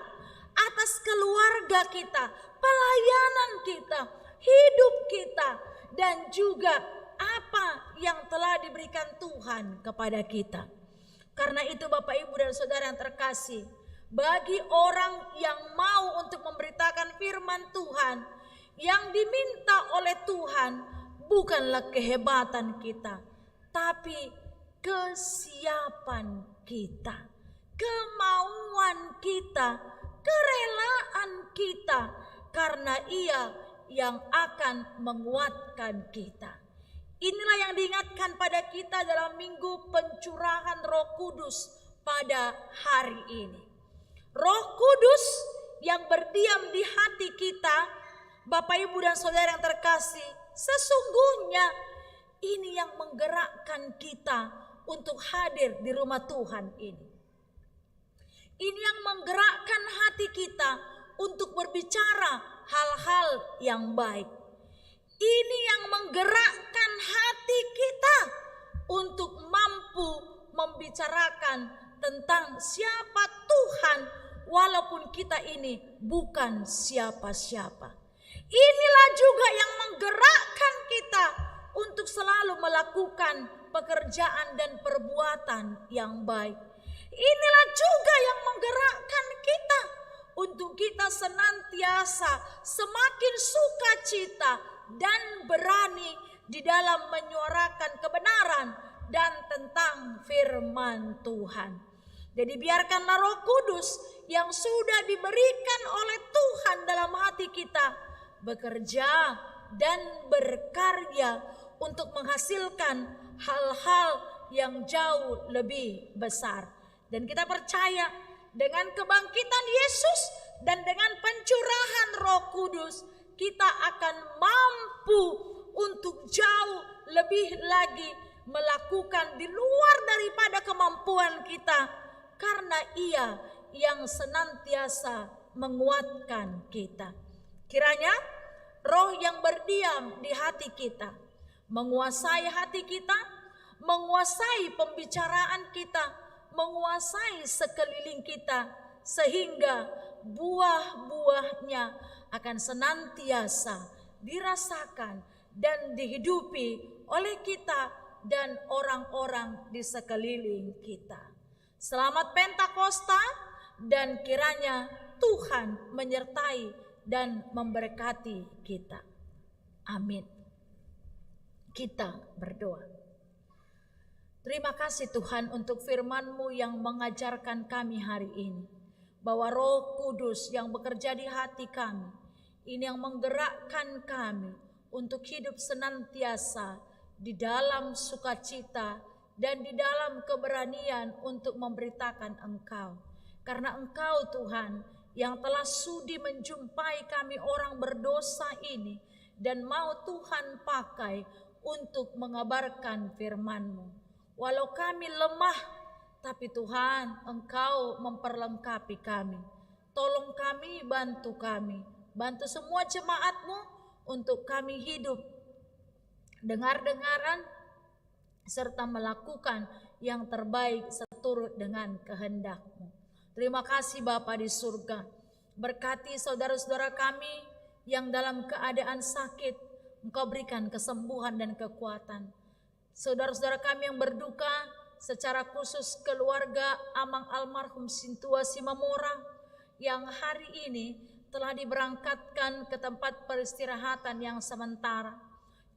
atas keluarga kita, pelayanan kita, hidup kita, dan juga apa yang telah diberikan Tuhan kepada kita. Karena itu Bapak Ibu dan Saudara yang terkasih, bagi orang yang mau untuk memberitakan firman Tuhan, yang diminta oleh Tuhan bukanlah kehebatan kita, tapi kesiapan kita, kemauan kita, kerelaan kita, karena Ia yang akan menguatkan kita. Inilah yang diingatkan pada kita dalam minggu pencurahan Roh Kudus pada hari ini. Roh Kudus yang berdiam di hati kita, Bapak Ibu dan Saudara yang terkasih, sesungguhnya ini yang menggerakkan kita untuk hadir di rumah Tuhan ini. Ini yang menggerakkan hati kita untuk berbicara hal-hal yang baik. Ini yang menggerakkan hati kita untuk mampu membicarakan tentang siapa Tuhan, walaupun kita ini bukan siapa-siapa. Inilah juga yang menggerakkan kita untuk selalu melakukan pekerjaan dan perbuatan yang baik. Inilah juga yang menggerakkan kita untuk kita senantiasa semakin sukacita dan berani di dalam menyuarakan kebenaran dan tentang firman Tuhan. Jadi biarkanlah Roh Kudus yang sudah diberikan oleh Tuhan dalam hati kita bekerja dan berkarya untuk menghasilkan hal-hal yang jauh lebih besar. Dan kita percaya dengan kebangkitan Yesus dan dengan pencurahan Roh Kudus, kita akan mampu untuk jauh lebih lagi melakukan di luar daripada kemampuan kita, karena Ia yang senantiasa menguatkan kita. Kiranya Roh yang berdiam di hati kita, menguasai hati kita, menguasai pembicaraan kita, menguasai sekeliling kita, sehingga buah-buahnya akan senantiasa dirasakan dan dihidupi oleh kita dan orang-orang di sekeliling kita. Selamat Pentakosta, dan kiranya Tuhan menyertai dan memberkati kita. Amin. Kita berdoa. Terima kasih Tuhan untuk firman-Mu yang mengajarkan kami hari ini, bahwa Roh Kudus yang bekerja di hati kami, ini yang menggerakkan kami untuk hidup senantiasa di dalam sukacita dan di dalam keberanian untuk memberitakan Engkau. Karena Engkau Tuhan yang telah sudi menjumpai kami orang berdosa ini dan mau Tuhan pakai untuk mengabarkan firman-Mu. Walau kami lemah, tapi Tuhan Engkau memperlengkapi kami. Tolong kami, bantu kami, bantu semua jemaat-Mu untuk kami hidup dengar-dengaran serta melakukan yang terbaik seturut dengan kehendak-Mu. Terima kasih Bapa di surga. Berkati saudara-saudara kami yang dalam keadaan sakit, Engkau berikan kesembuhan dan kekuatan. Saudara-saudara kami yang berduka, secara khusus keluarga Amang almarhum Sintua Simamora yang hari ini telah diberangkatkan ke tempat peristirahatan yang sementara.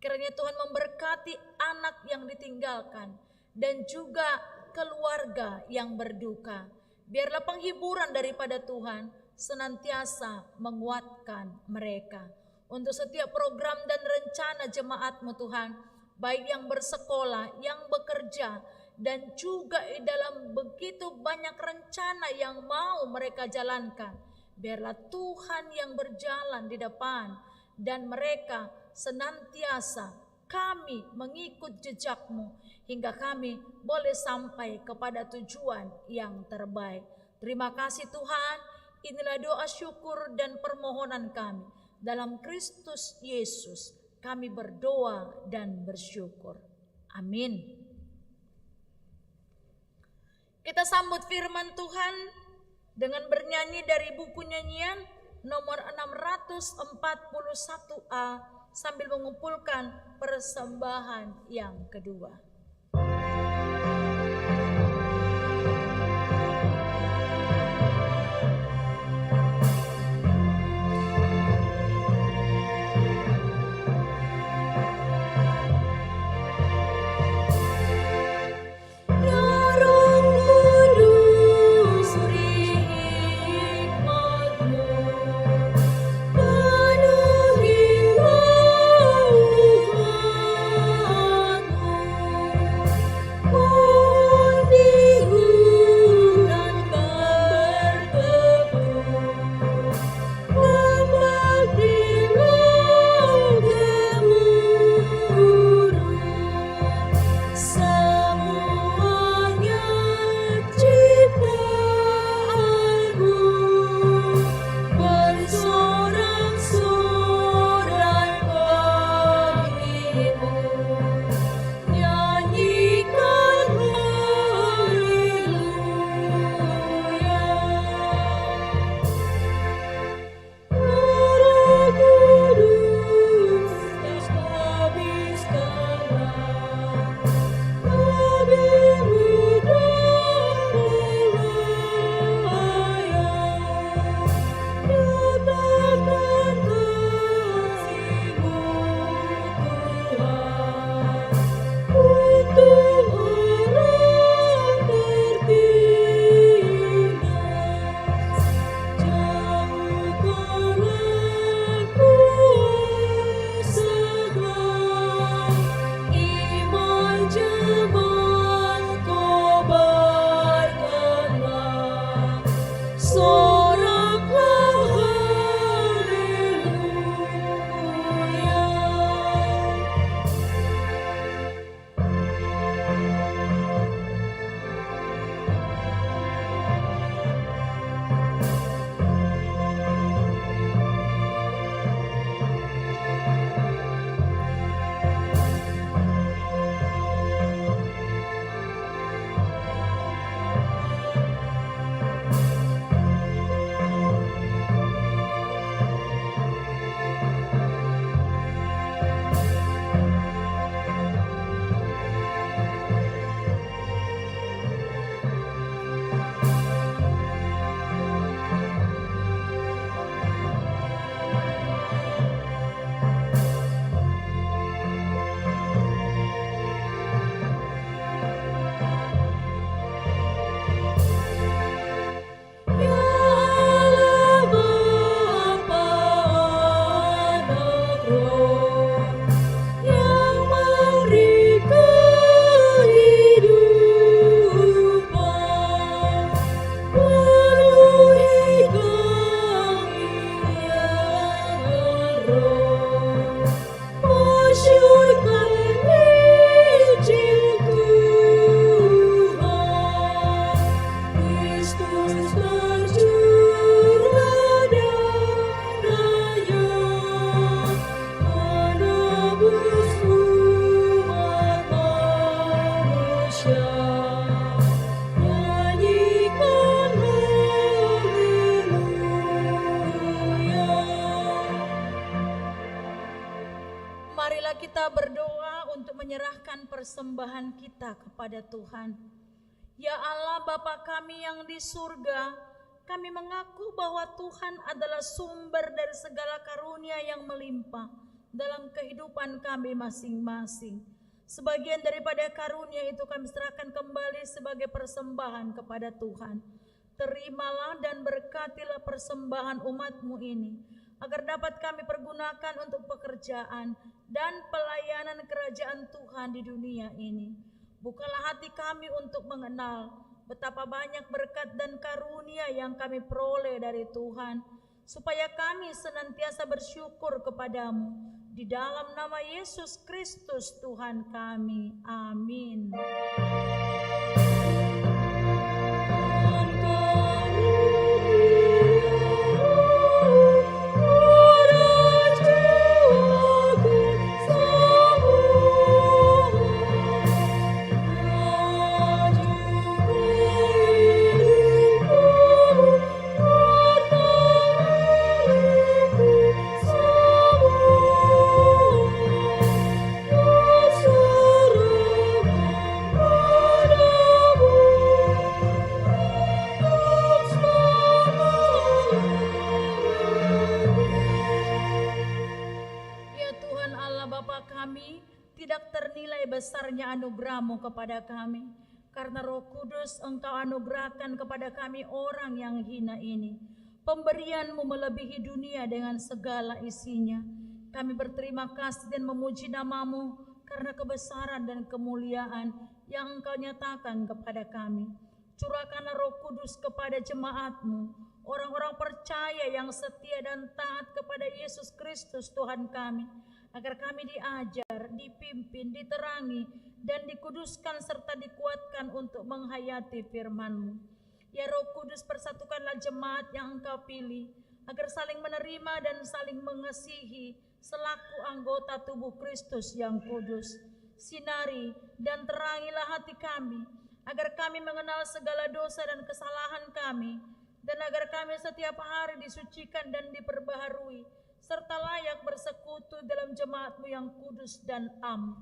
Kiranya Tuhan memberkati anak yang ditinggalkan dan juga keluarga yang berduka. Biarlah penghiburan daripada Tuhan senantiasa menguatkan mereka. Untuk setiap program dan rencana jemaat-Mu Tuhan, baik yang bersekolah, yang bekerja, dan juga dalam begitu banyak rencana yang mau mereka jalankan, biarlah Tuhan yang berjalan di depan, dan mereka senantiasa kami mengikut jejak-Mu hingga kami boleh sampai kepada tujuan yang terbaik. Terima kasih Tuhan, inilah doa syukur dan permohonan kami. Dalam Kristus Yesus kami berdoa dan bersyukur. Amin. Kita sambut firman Tuhan dengan bernyanyi dari buku nyanyian nomor 641A sambil mengumpulkan persembahan yang kedua. Penuhi hikmat-Mu. Marilah kita berdoa untuk menyerahkan persembahan kita kepada Tuhan. Ya Allah Bapa kami yang di surga, kami mengaku bahwa Tuhan adalah sumber dari segala karunia yang melimpah dalam kehidupan kami masing-masing. Sebagian daripada karunia itu kami serahkan kembali sebagai persembahan kepada Tuhan. Terimalah dan berkatilah persembahan umat-Mu ini, agar dapat kami pergunakan untuk pekerjaan dan pelayanan kerajaan Tuhan di dunia ini. Bukalah hati kami untuk mengenal betapa banyak berkat dan karunia yang kami peroleh dari Tuhan, supaya kami senantiasa bersyukur kepadamu. Di dalam nama Yesus Kristus Tuhan kami. Amin. Besarnya anugerah-Mu kepada kami, karena Roh Kudus Engkau anugerahkan kepada kami orang yang hina ini. Pemberian-Mu melebihi dunia dengan segala isinya. Kami berterima kasih dan memuji nama-Mu karena kebesaran dan kemuliaan yang Engkau nyatakan kepada kami. Curahkanlah Roh Kudus kepada jemaat-Mu, orang-orang percaya yang setia dan taat kepada Yesus Kristus Tuhan kami, agar kami diajar, dipimpin, diterangi, dan dikuduskan serta dikuatkan untuk menghayati firman-Mu. Ya Roh Kudus, persatukanlah jemaat yang Engkau pilih, agar saling menerima dan saling mengasihi selaku anggota tubuh Kristus yang kudus. Sinari dan terangilah hati kami, agar kami mengenal segala dosa dan kesalahan kami, dan agar kami setiap hari disucikan dan diperbaharui, serta layak bersekutu dalam jemaat-Mu yang kudus dan am.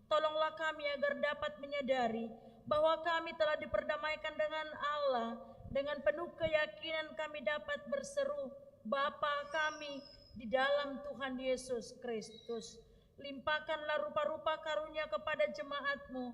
Tolonglah kami agar dapat menyadari bahwa kami telah diperdamaikan dengan Allah. Dengan penuh keyakinan kami dapat berseru, Bapa kami di dalam Tuhan Yesus Kristus. Limpahkanlah rupa-rupa karunia kepada jemaat-Mu,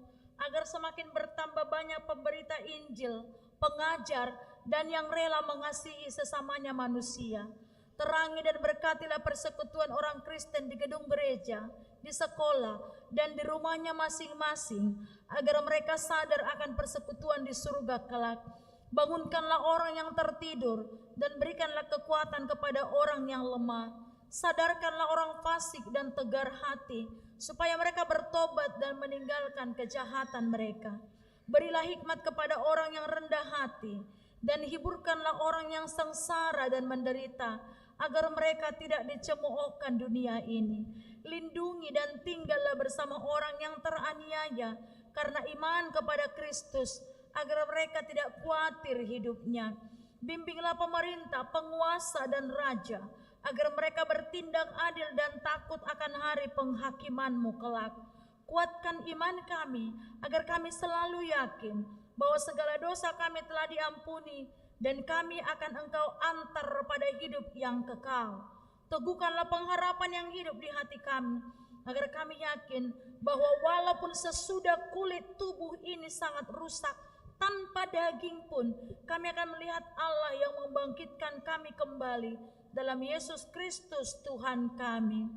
agar semakin bertambah banyak pemberita Injil, pengajar, dan yang rela mengasihi sesamanya manusia. Terangi dan berkatilah persekutuan orang Kristen di gedung gereja, di sekolah, dan di rumahnya masing-masing, agar mereka sadar akan persekutuan di surga kelak. Bangunkanlah orang yang tertidur, dan berikanlah kekuatan kepada orang yang lemah. Sadarkanlah orang fasik dan tegar hati, supaya mereka bertobat dan meninggalkan kejahatan mereka. Berilah hikmat kepada orang yang rendah hati, dan hiburkanlah orang yang sengsara dan menderita, agar mereka tidak dicemoohkan dunia ini. Lindungi dan tinggallah bersama orang yang teraniaya karena iman kepada Kristus, agar mereka tidak khawatir hidupnya. Bimbinglah pemerintah, penguasa, dan raja, agar mereka bertindak adil dan takut akan hari penghakiman-Mu kelak. Kuatkan iman kami, agar kami selalu yakin bahwa segala dosa kami telah diampuni, dan kami akan Engkau antar pada hidup yang kekal. Teguhkanlah pengharapan yang hidup di hati kami, agar kami yakin bahwa walaupun sesudah kulit tubuh ini sangat rusak, tanpa daging pun kami akan melihat Allah yang membangkitkan kami kembali dalam Yesus Kristus Tuhan kami.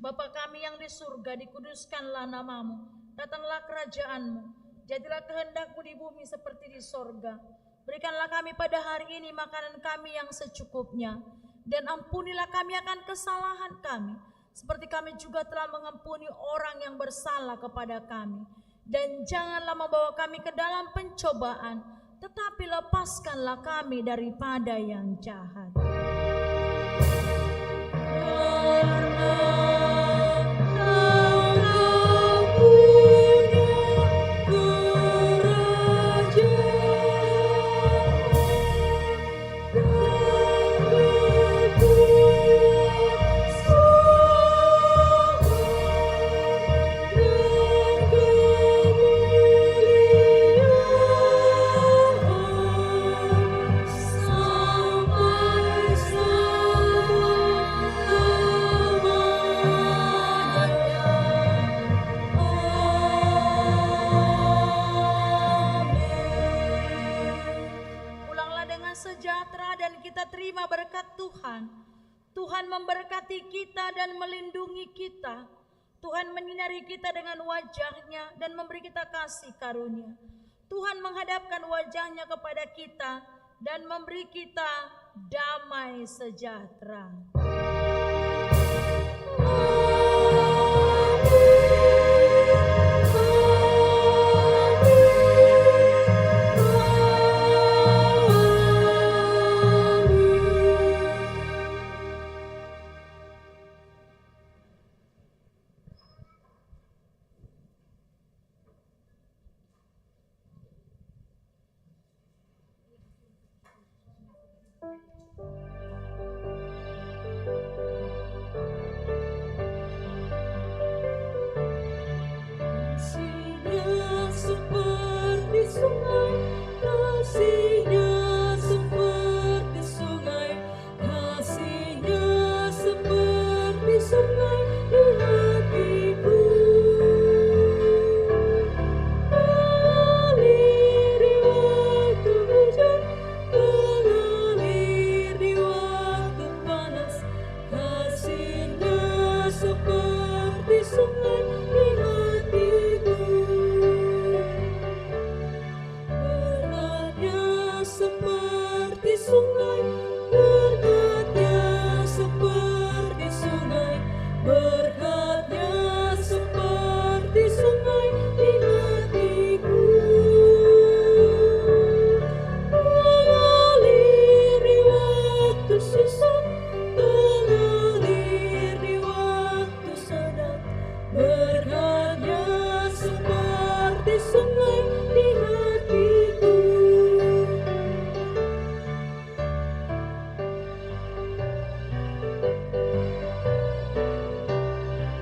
Bapa kami yang di surga, dikuduskanlah nama-Mu, datanglah kerajaan-Mu, jadilah kehendak-Mu di bumi seperti di sorga. Berikanlah kami pada hari ini makanan kami yang secukupnya, dan ampunilah kami akan kesalahan kami, seperti kami juga telah mengampuni orang yang bersalah kepada kami. Dan janganlah membawa kami ke dalam pencobaan, tetapi lepaskanlah kami daripada yang jahat. Karena memberkati kita dan melindungi kita. Tuhan menyinari kita dengan wajah-Nya dan memberi kita kasih karunia. Tuhan menghadapkan wajah-Nya kepada kita dan memberi kita damai sejahtera.